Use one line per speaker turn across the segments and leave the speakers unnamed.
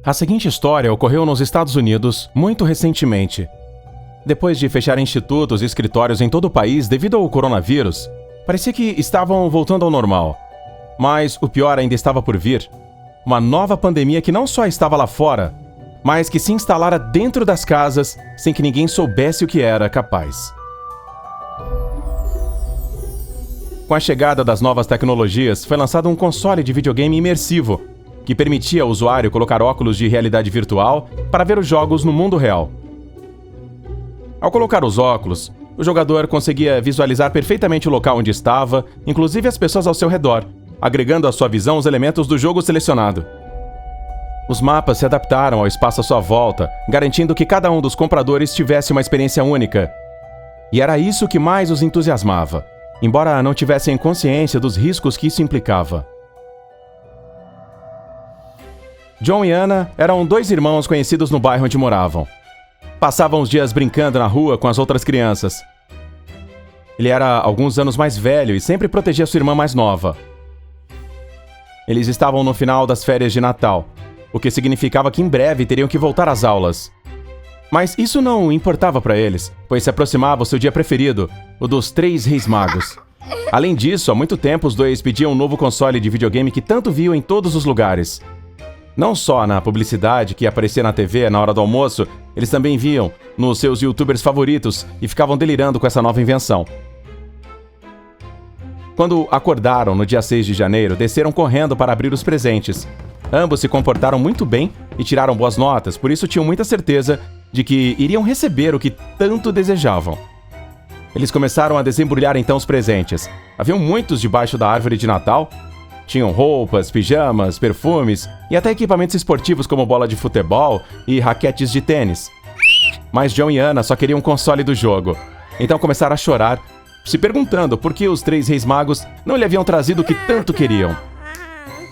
A seguinte história ocorreu nos Estados Unidos muito recentemente. Depois de fechar institutos e escritórios em todo o país devido ao coronavírus, parecia que estavam voltando ao normal. Mas o pior ainda estava por vir. Uma nova pandemia que não só estava lá fora, mas que se instalara dentro das casas sem que ninguém soubesse o que era capaz. Com a chegada das novas tecnologias, foi lançado um console de videogame imersivo, que permitia ao usuário colocar óculos de realidade virtual para ver os jogos no mundo real. Ao colocar os óculos, o jogador conseguia visualizar perfeitamente o local onde estava, inclusive as pessoas ao seu redor, agregando à sua visão os elementos do jogo selecionado. Os mapas se adaptaram ao espaço à sua volta, garantindo que cada um dos compradores tivesse uma experiência única. E era isso que mais os entusiasmava, embora não tivessem consciência dos riscos que isso implicava. John e Anna eram 2 irmãos conhecidos no bairro onde moravam. Passavam os dias brincando na rua com as outras crianças. Ele era alguns anos mais velho e sempre protegia sua irmã mais nova. Eles estavam no final das férias de Natal, o que significava que em breve teriam que voltar às aulas. Mas isso não importava para eles, pois se aproximava o seu dia preferido, o dos 3 Reis Magos. Além disso, há muito tempo os 2 pediam um novo console de videogame que tanto viam em todos os lugares. Não só na publicidade que aparecia na TV na hora do almoço, eles também viam nos seus youtubers favoritos e ficavam delirando com essa nova invenção. Quando acordaram no dia 6 de janeiro, desceram correndo para abrir os presentes. Ambos se comportaram muito bem e tiraram boas notas, por isso tinham muita certeza de que iriam receber o que tanto desejavam. Eles começaram a desembrulhar então os presentes. Haviam muitos debaixo da árvore de Natal. Tinham roupas, pijamas, perfumes e até equipamentos esportivos como bola de futebol e raquetes de tênis. Mas John e Anna só queriam um console do jogo. Então começaram a chorar, se perguntando por que os 3 Reis Magos não lhe haviam trazido o que tanto queriam.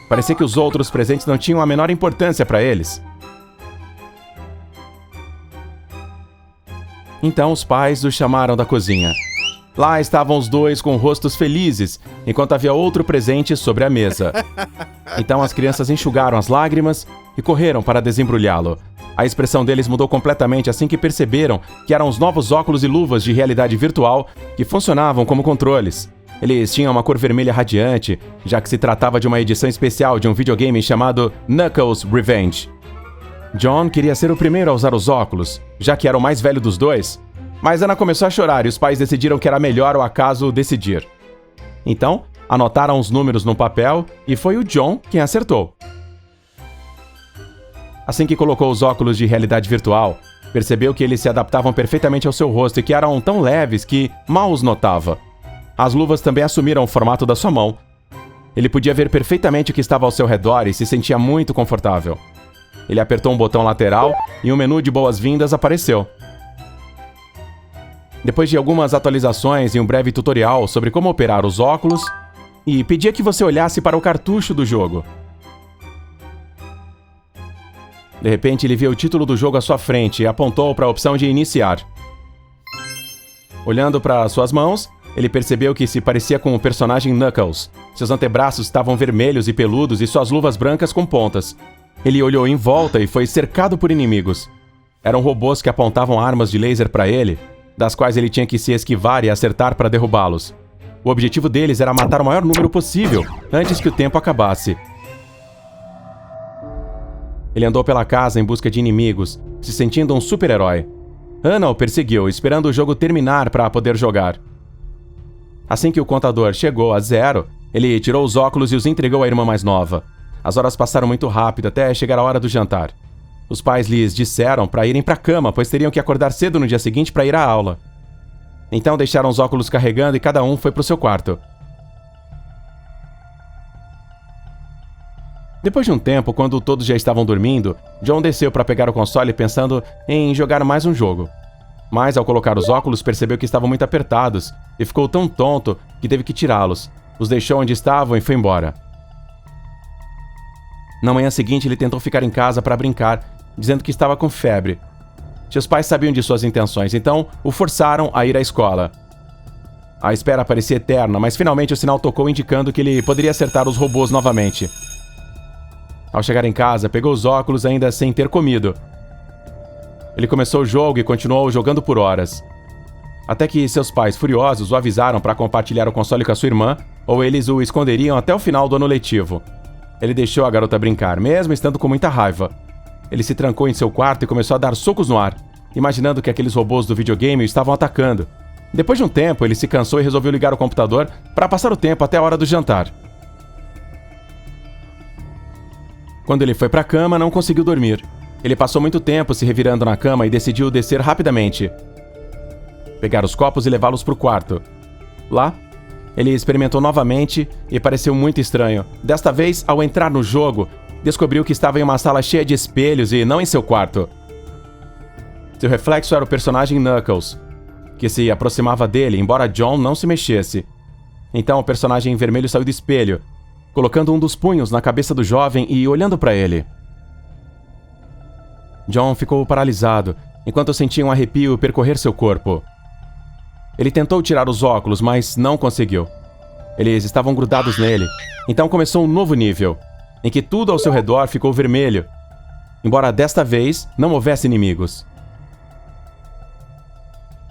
Parecia que os outros presentes não tinham a menor importância para eles. Então os pais os chamaram da cozinha. Lá estavam os 2 com rostos felizes, enquanto havia outro presente sobre a mesa. Então as crianças enxugaram as lágrimas e correram para desembrulhá-lo. A expressão deles mudou completamente assim que perceberam que eram os novos óculos e luvas de realidade virtual que funcionavam como controles. Eles tinham uma cor vermelha radiante, já que se tratava de uma edição especial de um videogame chamado Knuckles Revenge. John queria ser o primeiro a usar os óculos, já que era o mais velho dos 2, mas Anna começou a chorar e os pais decidiram que era melhor o acaso decidir. Então, anotaram os números no papel e foi o John quem acertou. Assim que colocou os óculos de realidade virtual, percebeu que eles se adaptavam perfeitamente ao seu rosto e que eram tão leves que mal os notava. As luvas também assumiram o formato da sua mão. Ele podia ver perfeitamente o que estava ao seu redor e se sentia muito confortável. Ele apertou um botão lateral e um menu de boas-vindas apareceu. Depois de algumas atualizações e um breve tutorial sobre como operar os óculos, e pedia que você olhasse para o cartucho do jogo. De repente, ele viu o título do jogo à sua frente e apontou para a opção de iniciar. Olhando para suas mãos, ele percebeu que se parecia com o personagem Knuckles. Seus antebraços estavam vermelhos e peludos e suas luvas brancas com pontas. Ele olhou em volta e foi cercado por inimigos. Eram robôs que apontavam armas de laser para ele, das quais ele tinha que se esquivar e acertar para derrubá-los. O objetivo deles era matar o maior número possível, antes que o tempo acabasse. Ele andou pela casa em busca de inimigos, se sentindo um super-herói. Anna o perseguiu, esperando o jogo terminar para poder jogar. Assim que o contador chegou a 0, ele tirou os óculos e os entregou à irmã mais nova. As horas passaram muito rápido até chegar a hora do jantar. Os pais lhes disseram para irem para a cama, pois teriam que acordar cedo no dia seguinte para ir à aula. Então deixaram os óculos carregando e cada um foi para o seu quarto. Depois de um tempo, quando todos já estavam dormindo, John desceu para pegar o console pensando em jogar mais um jogo. Mas ao colocar os óculos percebeu que estavam muito apertados e ficou tão tonto que teve que tirá-los. Os deixou onde estavam e foi embora. Na manhã seguinte, ele tentou ficar em casa para brincar, dizendo que estava com febre. Seus pais sabiam de suas intenções, então o forçaram a ir à escola. A espera parecia eterna, mas finalmente o sinal tocou indicando que ele poderia acertar os robôs novamente. Ao chegar em casa, pegou os óculos ainda sem ter comido. Ele começou o jogo e continuou jogando por horas. Até que seus pais, furiosos, o avisaram para compartilhar o console com a sua irmã, ou eles o esconderiam até o final do ano letivo. Ele deixou a garota brincar, mesmo estando com muita raiva. Ele se trancou em seu quarto e começou a dar socos no ar, imaginando que aqueles robôs do videogame o estavam atacando. Depois de um tempo, ele se cansou e resolveu ligar o computador para passar o tempo até a hora do jantar. Quando ele foi para a cama, não conseguiu dormir. Ele passou muito tempo se revirando na cama e decidiu descer rapidamente, pegar os copos e levá-los para o quarto. Lá, ele experimentou novamente e pareceu muito estranho. Desta vez, ao entrar no jogo, descobriu que estava em uma sala cheia de espelhos e não em seu quarto. Seu reflexo era o personagem Knuckles, que se aproximava dele, embora John não se mexesse. Então o personagem vermelho saiu do espelho, colocando um dos punhos na cabeça do jovem e olhando para ele. John ficou paralisado, enquanto sentia um arrepio percorrer seu corpo. Ele tentou tirar os óculos, mas não conseguiu. Eles estavam grudados nele. Então começou um novo nível, em que tudo ao seu redor ficou vermelho, embora desta vez não houvesse inimigos.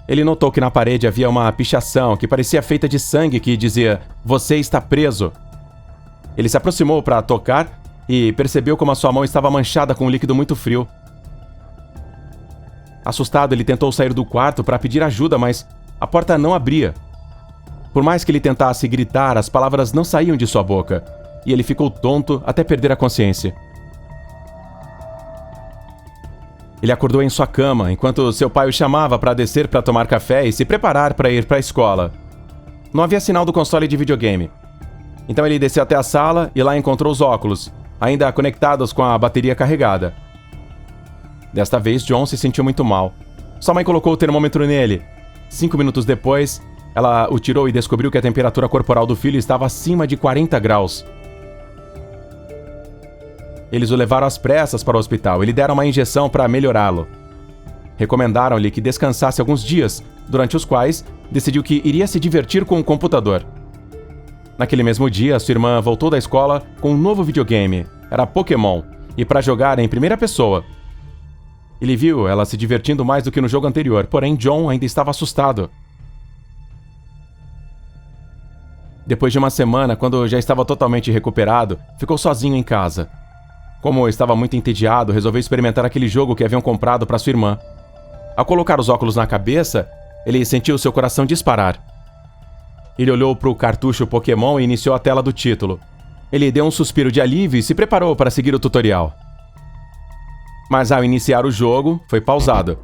Ele notou que na parede havia uma pichação que parecia feita de sangue que dizia: "Você está preso". Ele se aproximou para tocar e percebeu como a sua mão estava manchada com um líquido muito frio. Assustado, ele tentou sair do quarto para pedir ajuda, mas a porta não abria. Por mais que ele tentasse gritar, as palavras não saíam de sua boca, e ele ficou tonto até perder a consciência. Ele acordou em sua cama, enquanto seu pai o chamava para descer para tomar café e se preparar para ir para a escola. Não havia sinal do console de videogame. Então ele desceu até a sala e lá encontrou os óculos, ainda conectados com a bateria carregada. Desta vez, John se sentiu muito mal. Sua mãe colocou o termômetro nele. 5 minutos depois, ela o tirou e descobriu que a temperatura corporal do filho estava acima de 40 graus. Eles o levaram às pressas para o hospital e lhe deram uma injeção para melhorá-lo. Recomendaram-lhe que descansasse alguns dias, durante os quais decidiu que iria se divertir com o computador. Naquele mesmo dia, sua irmã voltou da escola com um novo videogame. Era Pokémon, e para jogar em primeira pessoa. Ele viu ela se divertindo mais do que no jogo anterior, porém John ainda estava assustado. Depois de uma semana, quando já estava totalmente recuperado, ficou sozinho em casa. Como estava muito entediado, resolveu experimentar aquele jogo que haviam comprado para sua irmã. Ao colocar os óculos na cabeça, ele sentiu seu coração disparar. Ele olhou para o cartucho Pokémon e iniciou a tela do título. Ele deu um suspiro de alívio e se preparou para seguir o tutorial. Mas ao iniciar o jogo, foi pausado.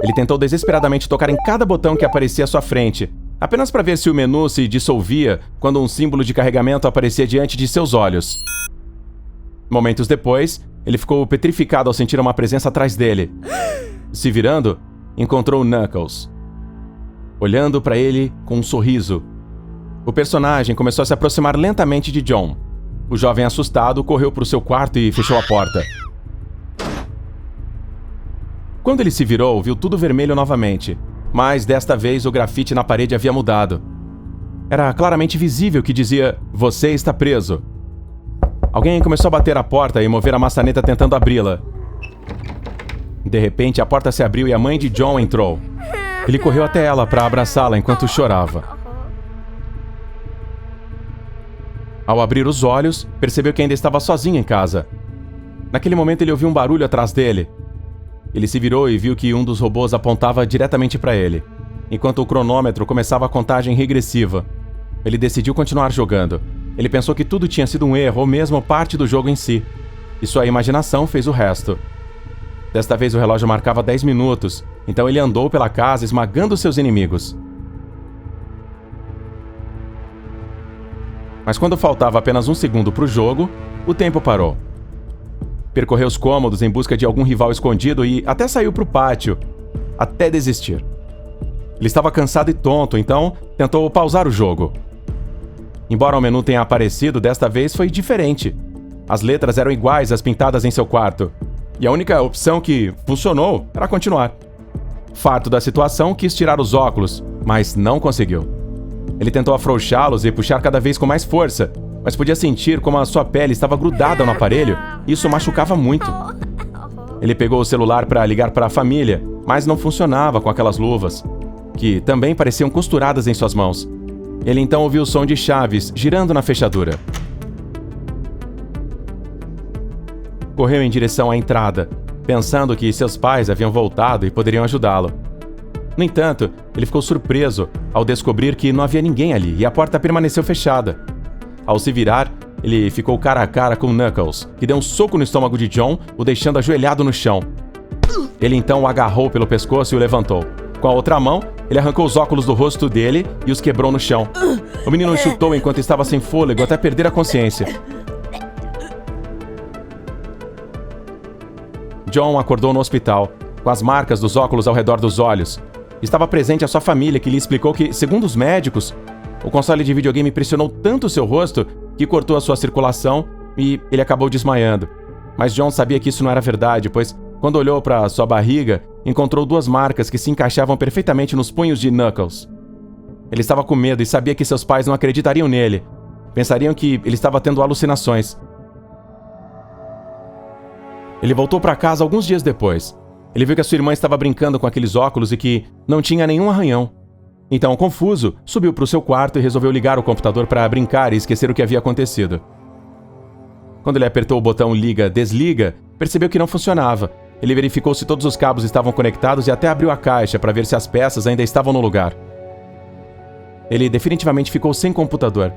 Ele tentou desesperadamente tocar em cada botão que aparecia à sua frente, apenas para ver se o menu se dissolvia quando um símbolo de carregamento aparecia diante de seus olhos. Momentos depois, ele ficou petrificado ao sentir uma presença atrás dele. Se virando, encontrou Knuckles, olhando para ele com um sorriso. O personagem começou a se aproximar lentamente de John. O jovem assustado correu para o seu quarto e fechou a porta. Quando ele se virou, viu tudo vermelho novamente, mas desta vez o grafite na parede havia mudado. Era claramente visível que dizia: "Você está preso". Alguém começou a bater a porta e mover a maçaneta tentando abri-la. De repente, a porta se abriu e a mãe de John entrou. Ele correu até ela para abraçá-la enquanto chorava. Ao abrir os olhos, percebeu que ainda estava sozinho em casa. Naquele momento, ele ouviu um barulho atrás dele. Ele se virou e viu que um dos robôs apontava diretamente para ele, enquanto o cronômetro começava a contagem regressiva. Ele decidiu continuar jogando. Ele pensou que tudo tinha sido um erro ou mesmo parte do jogo em si, e sua imaginação fez o resto. Desta vez o relógio marcava 10 minutos, então ele andou pela casa esmagando seus inimigos. Mas quando faltava apenas 1 segundo para o jogo, o tempo parou. Percorreu os cômodos em busca de algum rival escondido e até saiu para o pátio, até desistir. Ele estava cansado e tonto, então tentou pausar o jogo. Embora o menu tenha aparecido, desta vez foi diferente. As letras eram iguais às pintadas em seu quarto, e a única opção que funcionou era continuar. Farto da situação, quis tirar os óculos, mas não conseguiu. Ele tentou afrouxá-los e puxar cada vez com mais força, mas podia sentir como a sua pele estava grudada no aparelho e isso machucava muito. Ele pegou o celular para ligar para a família, mas não funcionava com aquelas luvas, que também pareciam costuradas em suas mãos. Ele então ouviu o som de chaves girando na fechadura. Correu em direção à entrada, pensando que seus pais haviam voltado e poderiam ajudá-lo. No entanto, ele ficou surpreso ao descobrir que não havia ninguém ali e a porta permaneceu fechada. Ao se virar, ele ficou cara a cara com Knuckles, que deu um soco no estômago de John, o deixando ajoelhado no chão. Ele então o agarrou pelo pescoço e o levantou. Com a outra mão, ele arrancou os óculos do rosto dele e os quebrou no chão. O menino o chutou enquanto estava sem fôlego até perder a consciência. John acordou no hospital, com as marcas dos óculos ao redor dos olhos. Estava presente a sua família, que lhe explicou que, segundo os médicos, o console de videogame pressionou tanto seu rosto que cortou a sua circulação e ele acabou desmaiando. Mas John sabia que isso não era verdade, pois, quando olhou para sua barriga, encontrou 2 marcas que se encaixavam perfeitamente nos punhos de Knuckles. Ele estava com medo e sabia que seus pais não acreditariam nele. Pensariam que ele estava tendo alucinações. Ele voltou para casa alguns dias depois. Ele viu que a sua irmã estava brincando com aqueles óculos e que não tinha nenhum arranhão. Então, confuso, subiu para o seu quarto e resolveu ligar o computador para brincar e esquecer o que havia acontecido. Quando ele apertou o botão liga-desliga, percebeu que não funcionava. Ele verificou se todos os cabos estavam conectados e até abriu a caixa para ver se as peças ainda estavam no lugar. Ele definitivamente ficou sem computador.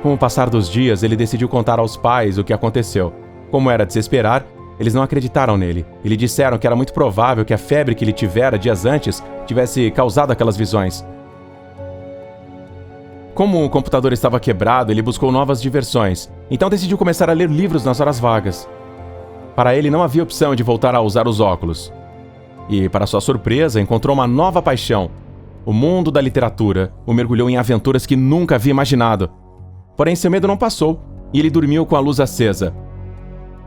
Com o passar dos dias, ele decidiu contar aos pais o que aconteceu. Como era de se esperar, eles não acreditaram nele e lhe disseram que era muito provável que a febre que ele tivera dias antes tivesse causado aquelas visões. Como o computador estava quebrado, ele buscou novas diversões, então decidiu começar a ler livros nas horas vagas. Para ele não havia opção de voltar a usar os óculos. E, para sua surpresa, encontrou uma nova paixão. O mundo da literatura o mergulhou em aventuras que nunca havia imaginado. Porém, seu medo não passou e ele dormiu com a luz acesa.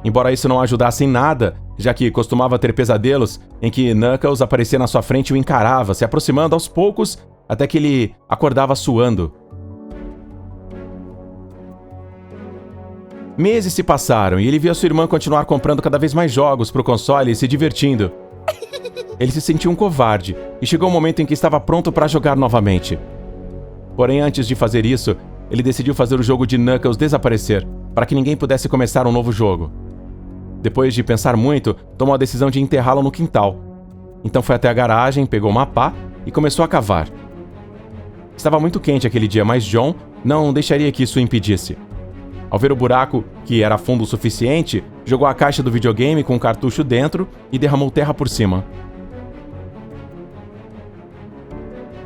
Embora isso não ajudasse em nada, já que costumava ter pesadelos em que Knuckles aparecia na sua frente e o encarava, se aproximando aos poucos até que ele acordava suando. Meses se passaram e ele viu a sua irmã continuar comprando cada vez mais jogos para o console e se divertindo. Ele se sentiu um covarde e chegou o momento em que estava pronto para jogar novamente. Porém, antes de fazer isso, ele decidiu fazer o jogo de Knuckles desaparecer, para que ninguém pudesse começar um novo jogo. Depois de pensar muito, tomou a decisão de enterrá-lo no quintal. Então foi até a garagem, pegou uma pá e começou a cavar. Estava muito quente aquele dia, mas John não deixaria que isso o impedisse. Ao ver o buraco, que era fundo o suficiente, jogou a caixa do videogame com um cartucho dentro e derramou terra por cima.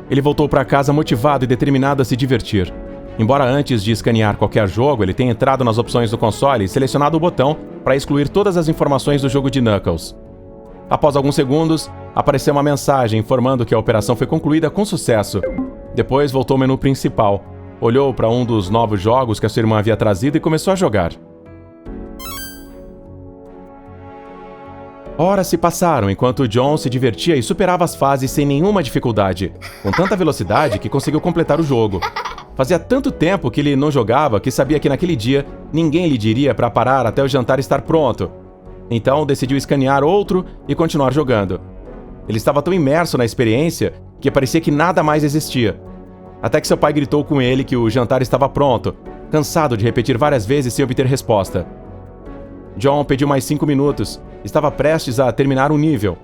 Ele voltou para casa motivado e determinado a se divertir. Embora antes de escanear qualquer jogo, ele tenha entrado nas opções do console e selecionado o botão para excluir todas as informações do jogo de Knuckles. Após alguns segundos, apareceu uma mensagem informando que a operação foi concluída com sucesso. Depois voltou ao menu principal, olhou para um dos novos jogos que a sua irmã havia trazido e começou a jogar. Horas se passaram enquanto John se divertia e superava as fases sem nenhuma dificuldade, com tanta velocidade que conseguiu completar o jogo. Fazia tanto tempo que ele não jogava que sabia que naquele dia ninguém lhe diria para parar até o jantar estar pronto. Então decidiu escanear outro e continuar jogando. Ele estava tão imerso na experiência que parecia que nada mais existia. Até que seu pai gritou com ele que o jantar estava pronto, cansado de repetir várias vezes sem obter resposta. John pediu mais 5 minutos. Estava prestes a terminar um nível.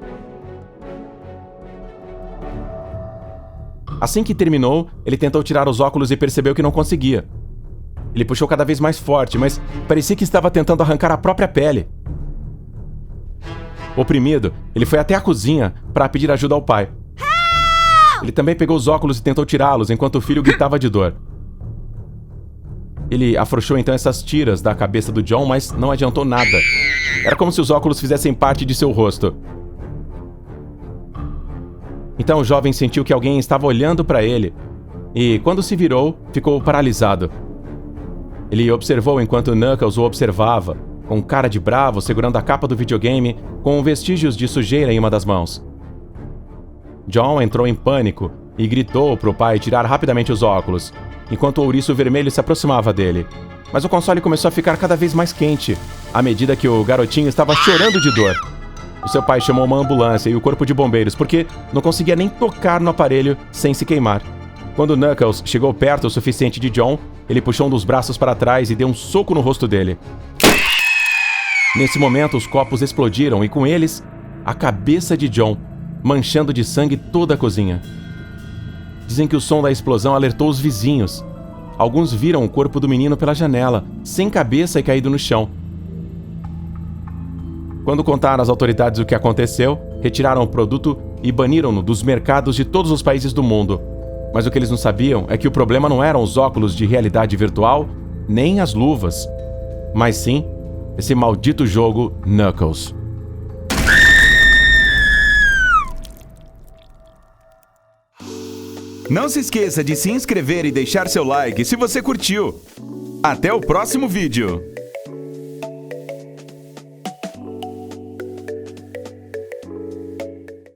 Assim que terminou, ele tentou tirar os óculos e percebeu que não conseguia. Ele puxou cada vez mais forte, mas parecia que estava tentando arrancar a própria pele. Oprimido, ele foi até a cozinha para pedir ajuda ao pai. Ele também pegou os óculos e tentou tirá-los enquanto o filho gritava de dor. Ele afrouxou então essas tiras da cabeça do John, mas não adiantou nada. Era como se os óculos fizessem parte de seu rosto. Então o jovem sentiu que alguém estava olhando para ele e, quando se virou, ficou paralisado. Ele observou enquanto Knuckles o observava, com cara de bravo, segurando a capa do videogame com vestígios de sujeira em uma das mãos. John entrou em pânico e gritou para o pai tirar rapidamente os óculos, enquanto o ouriço vermelho se aproximava dele. Mas o console começou a ficar cada vez mais quente, à medida que o garotinho estava chorando de dor. O seu pai chamou uma ambulância e o corpo de bombeiros, porque não conseguia nem tocar no aparelho sem se queimar. Quando Knuckles chegou perto o suficiente de John, ele puxou um dos braços para trás e deu um soco no rosto dele. Nesse momento, os copos explodiram e, com eles, a cabeça de John, manchando de sangue toda a cozinha. Dizem que o som da explosão alertou os vizinhos. Alguns viram o corpo do menino pela janela, sem cabeça e caído no chão. Quando contaram às autoridades o que aconteceu, retiraram o produto e baniram-no dos mercados de todos os países do mundo. Mas o que eles não sabiam é que o problema não eram os óculos de realidade virtual, nem as luvas, mas sim esse maldito jogo Knuckles.
Não se esqueça de se inscrever e deixar seu like se você curtiu. Até o próximo vídeo!